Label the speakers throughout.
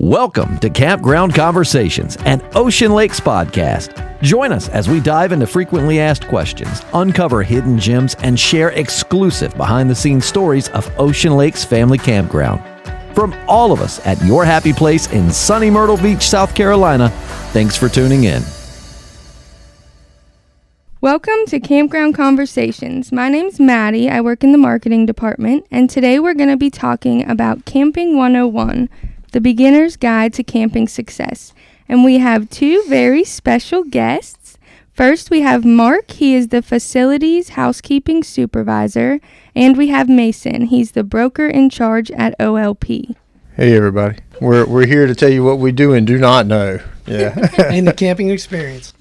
Speaker 1: Welcome to Campground Conversations, an Ocean Lakes podcast. Join us as we dive into frequently asked questions, uncover hidden gems, and share exclusive behind-the-scenes stories of Ocean Lakes Family Campground. From all of us at your happy place in sunny Myrtle Beach, South Carolina, thanks for tuning in.
Speaker 2: Welcome to Campground Conversations. My name's Maddie. I work in the marketing department, and today we're going to be talking about Camping 101, the beginner's guide to camping success. And we have two very special guests. First, we have Mark. He is the facilities housekeeping supervisor. And we have Mason. He's the broker in charge at OLP.
Speaker 3: Hey, everybody. We're here to tell you what we do and do not know. Yeah.
Speaker 4: In the camping experience.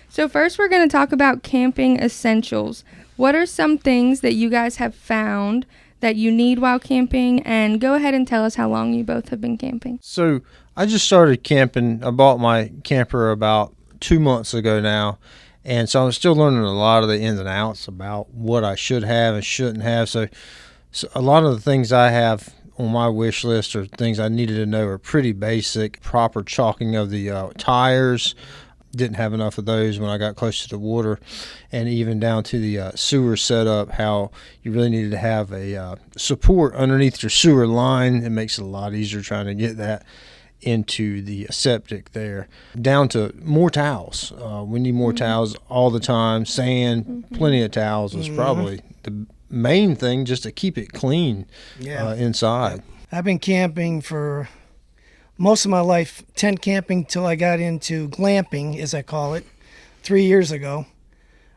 Speaker 2: So first, we're going to talk about camping essentials. What are some things that you guys have found that you need while camping? And go ahead and tell us how long you both have been camping.
Speaker 3: So I just started camping. I bought my camper about 2 months ago now. And so I'm still learning a lot of the ins and outs about what I should have and shouldn't have. So a lot of the things I have on my wish list or things I needed to know are pretty basic. Proper chalking of the tires. Didn't have enough of those when I got close to the water, and even down to the sewer setup, how you really needed to have a support underneath your sewer line. It makes it a lot easier trying to get that into the septic there. Down to more towels. We need more towels all the time. Sand, plenty of towels is probably the main thing, just to keep it clean inside.
Speaker 4: I've been camping for most of my life, tent camping, till I got into glamping, as I call it, 3 years ago.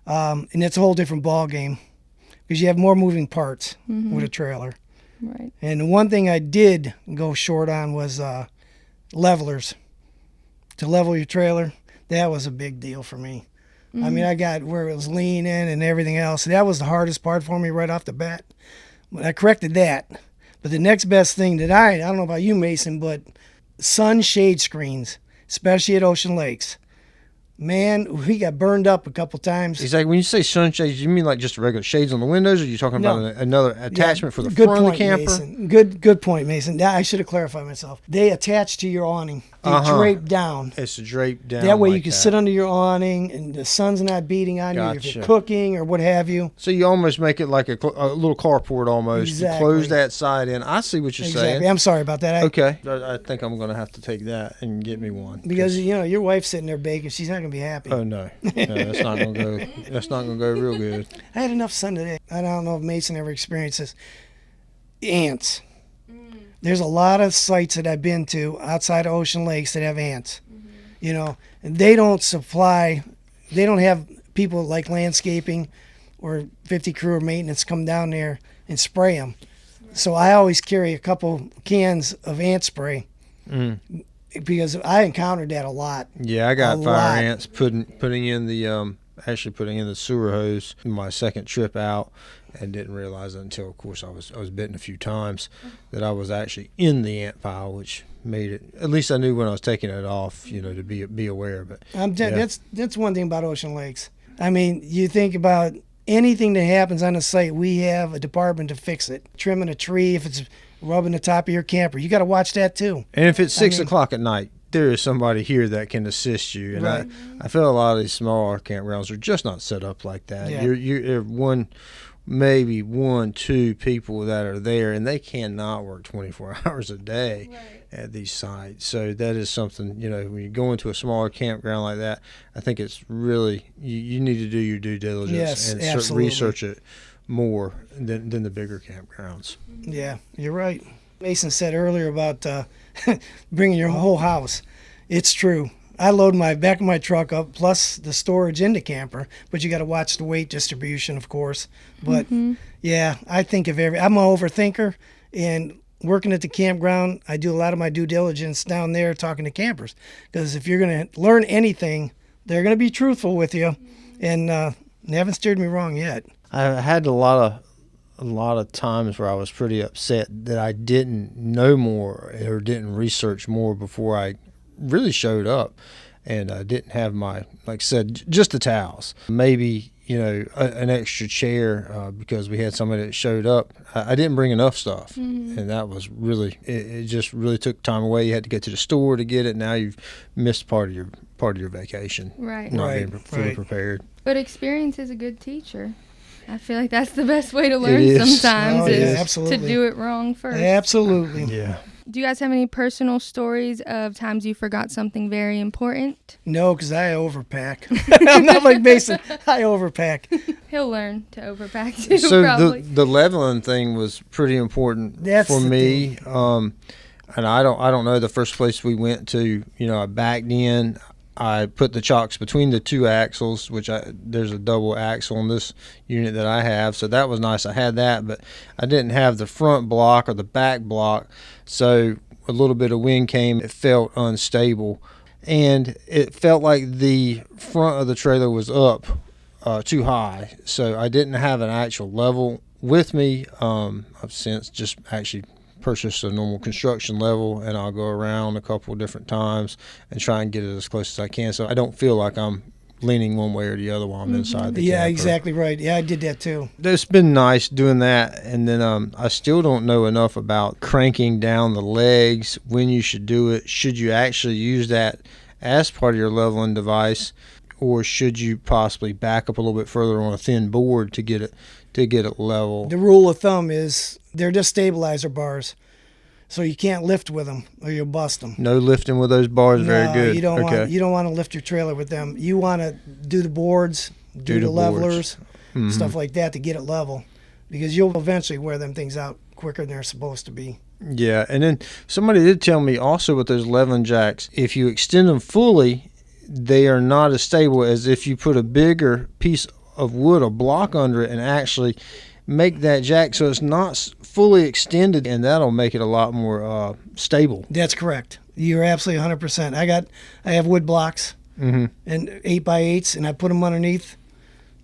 Speaker 4: And it's a whole different ball game because you have more moving parts with a trailer.
Speaker 2: Right.
Speaker 4: And the one thing I did go short on was levelers. To level your trailer, that was a big deal for me. I mean, I got where it was leaning and everything else. That was the hardest part for me right off the bat. But I corrected that. But the next best thing that I don't know about you, Mason, but sun shade screens, especially at Ocean Lakes. Man, we got burned up a couple times.
Speaker 3: Exactly. When you say sunshades, you mean like just regular shades on the windows, or are you talking about another attachment for the front of the camper?
Speaker 4: Mason. Good point, Mason. I should have clarified myself. They attach to your awning. They drape down.
Speaker 3: It's draped down.
Speaker 4: That way you can sit under your awning and the sun's not beating on you if you're cooking or what have you.
Speaker 3: So you almost make it like a little carport almost.
Speaker 4: Exactly.
Speaker 3: You close that side in. I see what you're saying.
Speaker 4: I'm sorry about that.
Speaker 3: Okay. I think I'm going to have to take that and get me one.
Speaker 4: Because, your wife's sitting there baking. She's not going to be happy.
Speaker 3: Oh, no. That's not going to go. That's not going to go real good.
Speaker 4: I had enough sun today. I don't know if Mason ever experienced this. Ants. There's a lot of sites that I've been to outside of Ocean Lakes that have ants. And they don't have people like landscaping or 50 crew or maintenance come down there and spray them. So I always carry a couple cans of ant spray because I encountered that a lot.
Speaker 3: Yeah, I got fire ants putting in the sewer hose my second trip out, and didn't realize it until, of course, I was bitten a few times that I was actually in the ant pile, which made it. At least I knew when I was taking it off, to be aware. But
Speaker 4: that's one thing about Ocean Lakes. I mean, you think about anything that happens on the site, we have a department to fix it. Trimming a tree, if it's rubbing the top of your camper, you got to watch that too.
Speaker 3: And if it's 6 o'clock at night, there is somebody here that can assist you. And
Speaker 4: right.
Speaker 3: I feel a lot of these smaller campgrounds are just not set up like that.
Speaker 4: Yeah.
Speaker 3: You're maybe 1-2 people that are there, and they cannot work 24 hours a day at these sites. So that is something, when you go into a smaller campground like that, I think it's really, you need to do your due diligence and research it more than the bigger campgrounds.
Speaker 4: Yeah, you're right. Mason said earlier about bringing your whole house. It's true. I load my back of my truck up plus the storage in the camper, but you got to watch the weight distribution, of course. But yeah, I think I'm an overthinker, and working at the campground, I do a lot of my due diligence down there talking to campers, because if you're going to learn anything, they're going to be truthful with you, and they haven't steered me wrong yet.
Speaker 3: I had a lot of times where I was pretty upset that I didn't know more or didn't research more before I really showed up, and I didn't have my, like I said, just the towels. Maybe an extra chair because we had somebody that showed up. I didn't bring enough stuff, and that was really it. Just really took time away. You had to get to the store to get it. Now you've missed part of your vacation.
Speaker 2: Right.
Speaker 3: Not
Speaker 4: Right,
Speaker 3: being fully
Speaker 4: right.
Speaker 3: prepared.
Speaker 2: But experience is a good teacher. I feel like that's the best way to learn
Speaker 3: is.
Speaker 2: sometimes
Speaker 4: Oh, yeah,
Speaker 2: is to
Speaker 4: absolutely.
Speaker 2: do it wrong first.
Speaker 4: Absolutely.
Speaker 3: Yeah.
Speaker 2: Do you guys have any personal stories of times you forgot something very important?
Speaker 4: No, because I overpack. I'm not like Mason. I overpack.
Speaker 2: He'll learn to overpack too,
Speaker 3: So
Speaker 2: probably.
Speaker 3: the leveling thing was pretty important
Speaker 4: That's
Speaker 3: for
Speaker 4: the
Speaker 3: me. And I don't know the first place we went to. I backed in. I put the chocks between the two axles, which there's a double axle on this unit that I have, so that was nice. I had that, but I didn't have the front block or the back block, so a little bit of wind came. It felt unstable, and it felt like the front of the trailer was up too high, so I didn't have an actual level with me. I've since just actually purchase a normal construction level, and I'll go around a couple of different times and try and get it as close as I can, so I don't feel like I'm leaning one way or the other while I'm inside the
Speaker 4: Yeah,
Speaker 3: camper.
Speaker 4: exactly right. Yeah, I did that too.
Speaker 3: It's been nice doing that, and then I still don't know enough about cranking down the legs, when you should do it. Should you actually use that as part of your leveling device, or should you possibly back up a little bit further on a thin board to get it level?
Speaker 4: The rule of thumb is they're just stabilizer bars, so you can't lift with them or you'll bust them.
Speaker 3: No lifting with those bars. Very
Speaker 4: No,
Speaker 3: good.
Speaker 4: You don't
Speaker 3: okay.
Speaker 4: want to lift your trailer with them. You want to do the boards, do
Speaker 3: the
Speaker 4: the
Speaker 3: boards.
Speaker 4: levelers,
Speaker 3: Mhm.
Speaker 4: stuff like that to get it level, because you'll eventually wear them things out quicker than they're supposed to be.
Speaker 3: Yeah, and then somebody did tell me also with those leveling jacks, if you extend them fully, they are not as stable as if you put a bigger piece of wood, a block under it, and actually make that jack so it's not fully extended, and that'll make it a lot more stable.
Speaker 4: That's correct. You're absolutely 100%. I have wood blocks and 8x8s, and I put them underneath.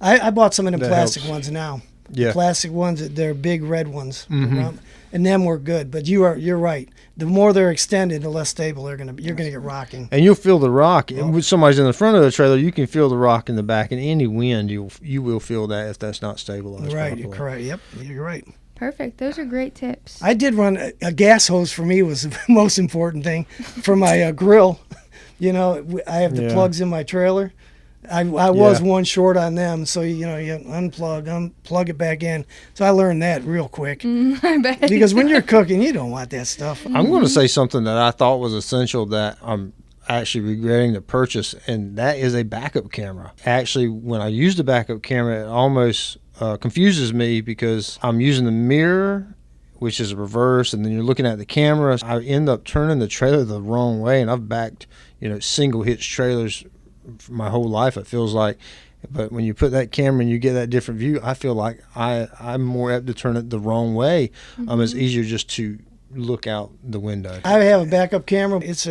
Speaker 4: I bought some of the
Speaker 3: That
Speaker 4: plastic
Speaker 3: helps.
Speaker 4: ones now.
Speaker 3: Yeah.
Speaker 4: Plastic ones, they're big red ones, and them work good. But you're right. The more they're extended, the less stable you're gonna get rocking.
Speaker 3: And you'll feel the rock. When somebody's in the front of the trailer, you can feel the rock in the back, and any wind, you will feel that if that's not stabilized
Speaker 4: Right,
Speaker 3: properly.
Speaker 4: you're correct. Yep, you're right.
Speaker 2: Perfect. Those are great tips.
Speaker 4: I did run a gas hose. For me was the most important thing for my grill. I have the
Speaker 3: Yeah.
Speaker 4: plugs in my trailer. I was
Speaker 3: Yeah.
Speaker 4: one short on them, so you unplug it back in. So I learned that real quick.
Speaker 2: I bet.
Speaker 4: Because when you're cooking, you don't want that stuff.
Speaker 3: I'm going to say something that I thought was essential that I'm actually regretting the purchase, and that is a backup camera. Actually, when I use the backup camera, it almost confuses me because I'm using the mirror, which is reverse, and then you're looking at the camera. I end up turning the trailer the wrong way, and I've backed single hitch trailers for my whole life, it feels like. But when you put that camera and you get that different view, I feel like I'm more apt to turn it the wrong way. It's easier just to look out the window.
Speaker 4: I have a backup camera. It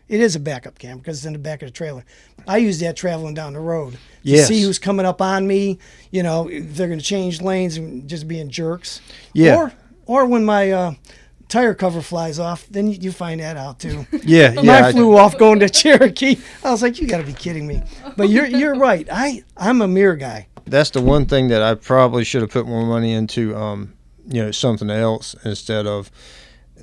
Speaker 4: is a backup camera because it's in the back of the trailer. I use that traveling down the road to
Speaker 3: Yes.
Speaker 4: see who's coming up on me. If they're going to change lanes and just being jerks.
Speaker 3: Yeah.
Speaker 4: Or when my tire cover flies off, then you find that out too.
Speaker 3: Yeah,
Speaker 4: Mine flew off going to Cherokee. I was like, you got to be kidding me. But you're right. I'm a mirror guy.
Speaker 3: That's the one thing that I probably should have put more money into, something else instead of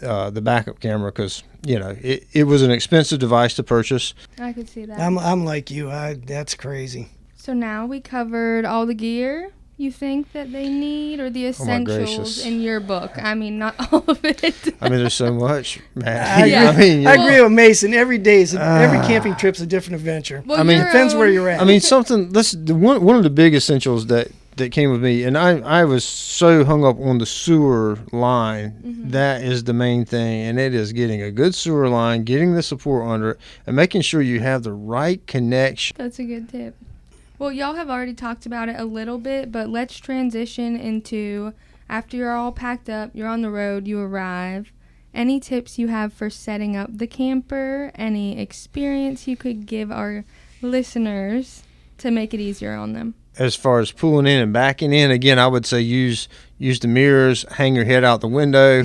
Speaker 3: the backup camera, because it was an expensive device to purchase.
Speaker 2: I could see that.
Speaker 4: I'm like you. That's crazy.
Speaker 2: So now we covered all the gear you think that they need, or the
Speaker 3: Oh my gracious.
Speaker 2: essentials in your book. I mean, not all of it.
Speaker 3: I mean, there's so much, man.
Speaker 4: I
Speaker 3: I
Speaker 4: agree with Mason. Every camping trip's a different adventure.
Speaker 2: Well,
Speaker 3: I mean,
Speaker 2: your
Speaker 4: Depends where
Speaker 2: own-
Speaker 4: you're at.
Speaker 3: I mean, something. One of the big essentials that came with me, and I was so hung up on the sewer line. That is the main thing, and it is getting a good sewer line, getting the support under it, and making sure you have the right connection.
Speaker 2: That's a good tip. Well, y'all have already talked about it a little bit, but let's transition into, after you're all packed up, you're on the road, you arrive. Any tips you have for setting up the camper? Any experience you could give our listeners to make it easier on them?
Speaker 3: As far as pulling in and backing in, again, I would say use the mirrors, hang your head out the window,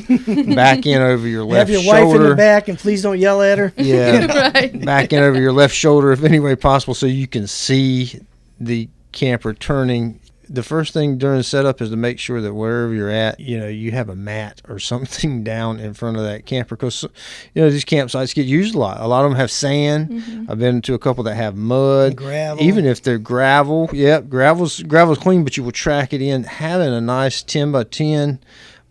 Speaker 3: back in over your left
Speaker 4: Have your
Speaker 3: shoulder.
Speaker 4: wife in the back, and please don't yell at her.
Speaker 3: Yeah,
Speaker 2: Right.
Speaker 3: back in over your left shoulder if any way possible, so you can see the camper turning, the first thing during the setup is to make sure that wherever you're at, you have a mat or something down in front of that camper, because these campsites get used a lot. A lot of them have sand. I've been to a couple that have mud,
Speaker 4: Gravel.
Speaker 3: even if they're gravel. Yep, gravel's clean, but you will track it in. Having a nice 10 by 10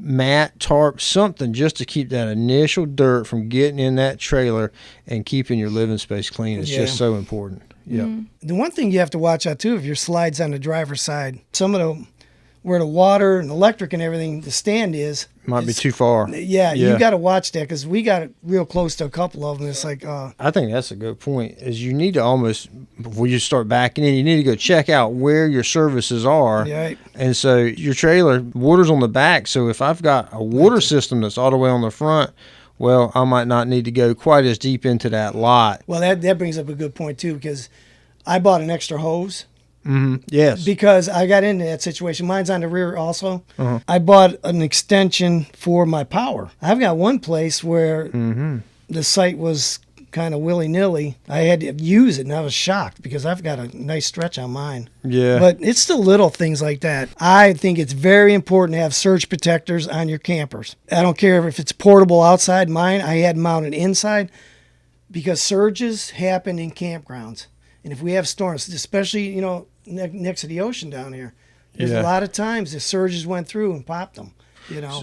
Speaker 3: mat, tarp, something just to keep that initial dirt from getting in that trailer and keeping your living space clean is just so important. Yep.
Speaker 4: The one thing you have to watch out too, if your slide's on the driver's side, some of where the water and electric and everything, the stand
Speaker 3: might be too far.
Speaker 4: Yeah, you got to watch that, because we got it real close to a couple of them. It's like,
Speaker 3: I think that's a good point. Is you need to almost, before you start backing in, you need to go check out where your services are.
Speaker 4: Right.
Speaker 3: And so your trailer, water's on the back. So if I've got a water system that's all the way on the front, well, I might not need to go quite as deep into that lot.
Speaker 4: Well, that brings up a good point too, because I bought an extra hose.
Speaker 3: Yes.
Speaker 4: Because I got into that situation. Mine's on the rear also. I bought an extension for my power. I've got one place where the site was kind of willy-nilly. I had to use it, and I was shocked because I've got a nice stretch on mine.
Speaker 3: Yeah.
Speaker 4: But it's still little things like that. I think it's very important to have surge protectors on your campers. I don't care if it's portable outside. Mine, I had mounted inside, because surges happen in campgrounds. And if we have storms, especially, next to the ocean down here, there's a lot of times the surges went through and popped them,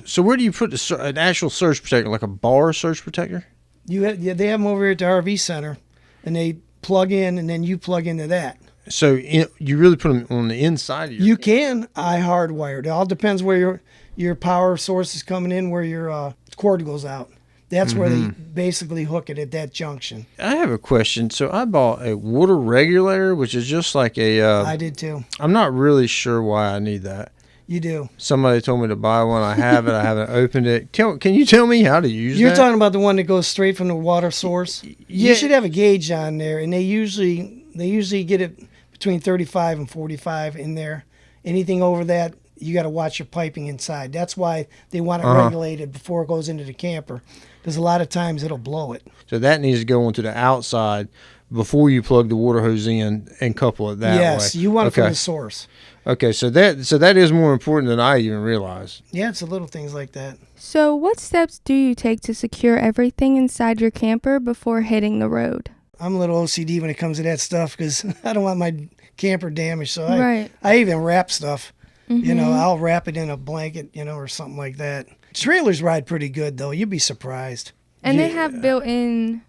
Speaker 3: So where do you put an actual surge protector, like a bar surge protector?
Speaker 4: They have them over here at the RV center, and they plug in, and then you plug into that.
Speaker 3: So you really put them on the inside of your...
Speaker 4: You can. I hardwired. It all depends where your power source is coming in, where your cord goes out. That's where they basically hook it at that junction.
Speaker 3: I have a question. So I bought a water regulator, which is just like a...
Speaker 4: I did too.
Speaker 3: I'm not really sure why I need that.
Speaker 4: You do.
Speaker 3: Somebody told me to buy one. I have it. I haven't opened it. Can you tell me how to use
Speaker 4: You're
Speaker 3: that?
Speaker 4: talking about the one that goes straight from the water source?
Speaker 3: Yeah.
Speaker 4: You should have a gauge on there, and they usually get it between 35 and 45 in there. Anything over that, you got to watch your piping inside. That's why they want it regulated before it goes into the camper, because a lot of times it'll blow it.
Speaker 3: So that needs to go onto the outside before you plug the water hose in and couple it that way.
Speaker 4: Yes, you want it from the source.
Speaker 3: Okay, so that is more important than I even realized.
Speaker 4: Yeah, it's the little things like that.
Speaker 2: So what steps do you take to secure everything inside your camper before hitting the road?
Speaker 4: I'm a little OCD when it comes to that stuff, because I don't want my camper damaged. So I even wrap stuff. I'll wrap it in a blanket, or something like that. Trailers ride pretty good, though. You'd be surprised.
Speaker 2: And they have built-in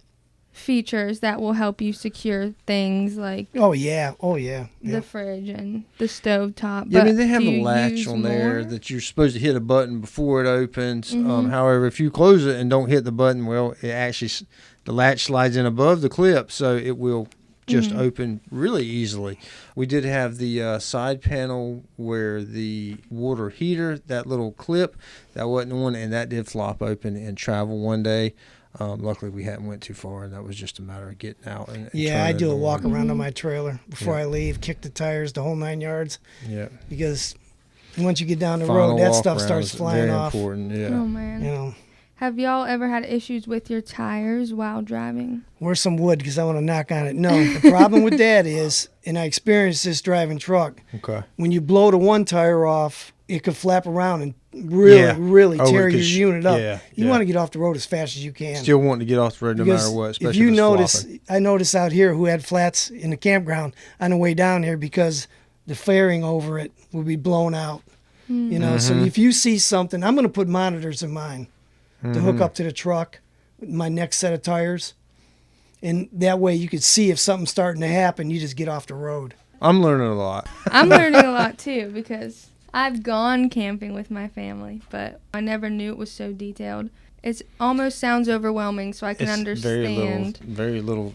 Speaker 2: features that will help you secure things like
Speaker 4: the
Speaker 2: fridge and the stove top.
Speaker 3: Yeah, they have a latch on there that you're supposed to hit a button before it opens. However, if you close it and don't hit the button, well, the latch slides in above the clip, so it will just open really easily. We did have the side panel where the water heater, that little clip, that wasn't on, and that did flop open and travel one day. Luckily, we hadn't went too far, and that was just a matter of getting out. And
Speaker 4: I do a walk around on my trailer before I leave, kick the tires, the whole 9 yards. Yeah. Because once you get down the road, that stuff starts flying off.
Speaker 3: Very important, yeah.
Speaker 2: Oh, man. Have y'all ever had issues with your tires while driving?
Speaker 4: Where's some wood, because I want to knock on it. No, the problem with that is, and I experienced this driving truck, when you blow the one tire off, it could flap around and really tear your unit up. You want to get off the road as fast as you can.
Speaker 3: Still wanting to get off the road no matter what, especially
Speaker 4: if you
Speaker 3: it's
Speaker 4: notice,
Speaker 3: flopping.
Speaker 4: I noticed out here who had flats in the campground on the way down here, because the fairing over it would be blown out. So if you see something, I'm going to put monitors in mine to hook up to the truck with my next set of tires. And that way you could see if something's starting to happen, you just get off the road.
Speaker 3: I'm learning a lot.
Speaker 2: I'm learning a lot too, because I've gone camping with my family, but I never knew it was so detailed. It almost sounds overwhelming, so I can understand.
Speaker 3: Very little.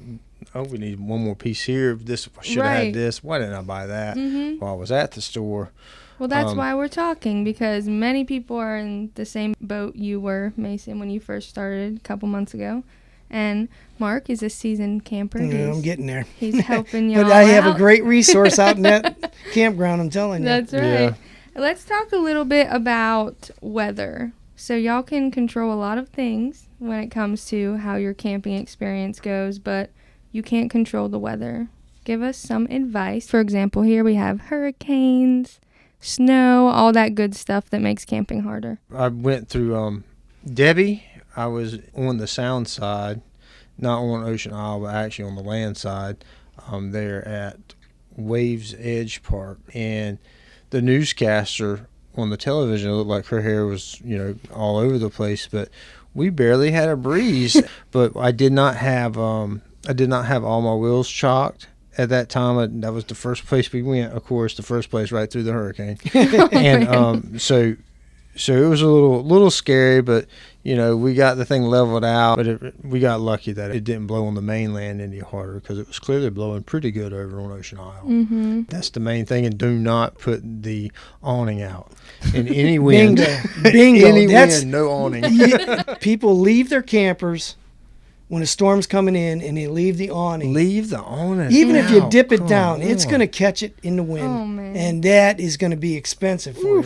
Speaker 3: Oh, we need one more piece here. I should have had this. Why didn't I buy that while I was at the store?
Speaker 2: Well, that's why we're talking, because many people are in the same boat you were, Mason, when you first started a couple months ago. And Mark is a seasoned camper.
Speaker 4: Yeah, I'm getting there.
Speaker 2: He's helping y'all
Speaker 4: But I have a great resource out in that campground, I'm telling you.
Speaker 2: That's right. Yeah. Let's talk a little bit about weather. So y'all can control a lot of things when it comes to how your camping experience goes, but you can't control the weather. give us some advice. For example, here we have hurricanes, snow, all that good stuff that makes camping harder.
Speaker 3: I went through Debbie. I was on the sound side, not on Ocean Isle, but actually on the land side there at Waves Edge Park. And the newscaster on the television, it looked like her hair was, all over the place, but we barely had a breeze. But I did not have all my wheels chalked at that time. That was the first place we went, of course, the first place right through the hurricane. And so it was a little scary, but we got the thing leveled out. But we got lucky that it didn't blow on the mainland any harder, because it was clearly blowing pretty good over on Ocean Isle.
Speaker 2: Mm-hmm.
Speaker 3: That's the main thing. And do not put the awning out in any wind.
Speaker 4: Bingo.
Speaker 3: Any wind, no awning.
Speaker 4: People leave their campers when a storm's coming in, and they leave the awning.
Speaker 3: Leave the awning.
Speaker 4: Even if you
Speaker 3: out.
Speaker 4: dip it
Speaker 3: Come
Speaker 4: down,
Speaker 3: on.
Speaker 4: it's going to catch it in the wind.
Speaker 2: Oh, man.
Speaker 4: And that is going to be expensive for you.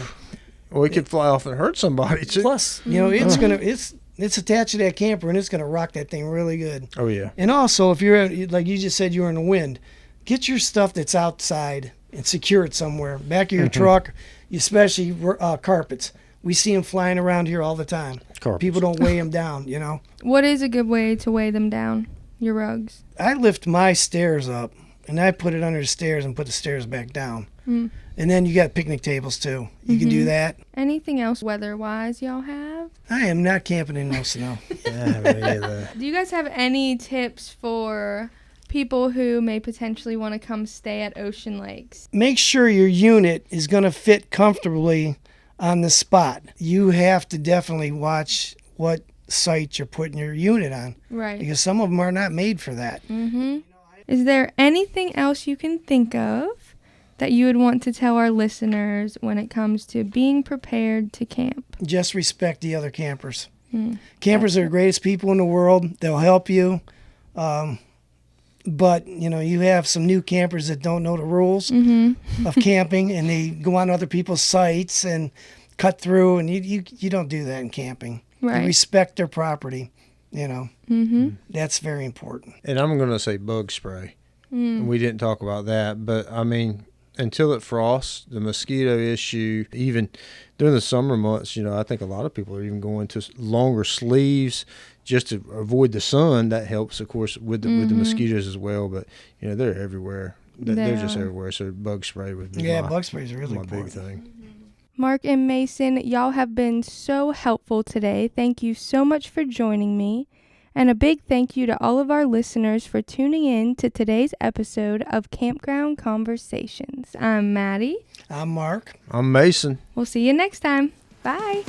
Speaker 3: Well, it could fly off and hurt somebody too.
Speaker 4: Plus, it's attached to that camper, and it's going to rock that thing really good.
Speaker 3: Oh yeah.
Speaker 4: And also, if you're like you just said, you're in the wind, get your stuff that's outside and secure it somewhere. Back of your truck, especially carpets. We see them flying around here all the time.
Speaker 3: Carpets.
Speaker 4: People don't weigh them down,
Speaker 2: What is a good way to weigh them down, your rugs?
Speaker 4: I lift my stairs up, and I put it under the stairs and put the stairs back down.
Speaker 2: Mm.
Speaker 4: And then you got picnic tables, too. You can do that.
Speaker 2: Anything else weather-wise y'all have?
Speaker 4: I am not camping in no snow.
Speaker 3: Yeah, me either.
Speaker 2: Do you guys have any tips for people who may potentially want to come stay at Ocean Lakes?
Speaker 4: Make sure your unit is going to fit comfortably on the spot. You have to definitely watch what site you're putting your unit on,
Speaker 2: Right.
Speaker 4: because some of them are not made for that.
Speaker 2: Mm-hmm. Is there anything else you can think of that you would want to tell our listeners when it comes to being prepared to camp?
Speaker 4: Just respect the other campers. Campers are the greatest people in the world. They'll help you. But, you have some new campers that don't know the rules of camping, and they go on other people's sites and cut through, and you don't do that in camping.
Speaker 2: Right.
Speaker 4: You respect their property, That's very important.
Speaker 3: And I'm going to say bug spray. We didn't talk about that, but I mean, until it frosts, the mosquito issue, even during the summer months, I think a lot of people are even going to longer sleeves just to avoid the sun. That helps, of course, with the mosquitoes as well. But they're everywhere. They're just everywhere. So bug spray would be
Speaker 4: bug spray is really
Speaker 3: my
Speaker 4: important.
Speaker 3: big thing.
Speaker 2: Mark and Mason, y'all have been so helpful today. Thank you so much for joining me. And a big thank you to all of our listeners for tuning in to today's episode of Campground Conversations. I'm Maddie.
Speaker 4: I'm Mark.
Speaker 3: I'm Mason.
Speaker 2: We'll see you next time. Bye.